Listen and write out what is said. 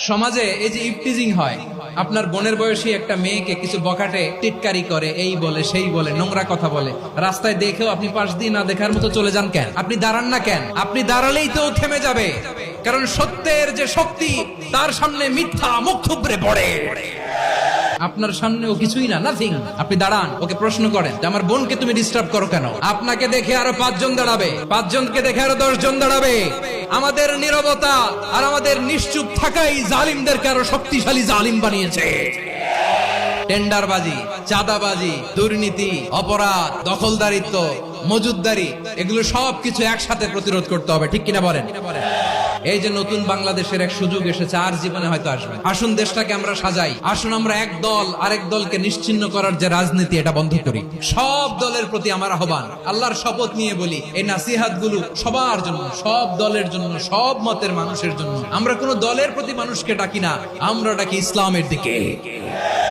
সমাজে এই যে ইফটিজিং হয়, আপনার বোনের বয়সী একটা মেয়েকে কিছু বখাটে টিটকারি করে, এই বলে সেই বলে, নোংরা কথা বলে, রাস্তায় দেখেও আপনি পাশ দিয়ে না দেখার মতো চলে যান কেন? আপনি দাঁড়ান না কেন? আপনি দাঁড়ালেই তো থেমে যাবে, কারণ সত্যের যে শক্তি তার সামনে মিথ্যা মুখ থুবড়ে পড়ে। আপনার সামনে ও কিছুই না, নাথিং। আপনি দাঁড়ান, ওকে প্রশ্ন করেন যে আমার বোনকে তুমি ডিস্টার্ব করো কেন? আপনাকে দেখে আরো 5 জন দাঁড়াবে, 5 জনকে দেখে আরো 10 জন দাঁড়াবে। আমাদের নীরবতা আর আমাদের নিশ্চুপ থাকাই জালিমদেরকে আরো শক্তিশালী জালিম বানিয়েছে। টেন্ডারবাজি, চাঁদাবাজি, দুর্নীতি, অপরাধ, দখলদারিত্ব, মজুদদারি, এগুলো সবকিছু একসাথে প্রতিরোধ করতে হবে, ঠিক কিনা বলেন? এই যে নতুন বাংলাদেশের এক সুযোগ এসেছে, আর জীবনে হয়তো আসবে। আসুন দেশটাকে আমরা সাজাই, আসুন আমরা এক দল আরেক দলকে নিশ্চিহ্ন করার যে রাজনীতি, এটা বন্ধ করি। সব দলের প্রতি আমার আহ্বান, আল্লাহর শপথ নিয়ে বলি, এই নাসিহাত গুলো সবার জন্য, সব দলের জন্য, সব মতের মানুষের জন্য। আমরা কোন দলের প্রতি মানুষকে ডাকি না, আমরা ডাকি ইসলামের দিকে।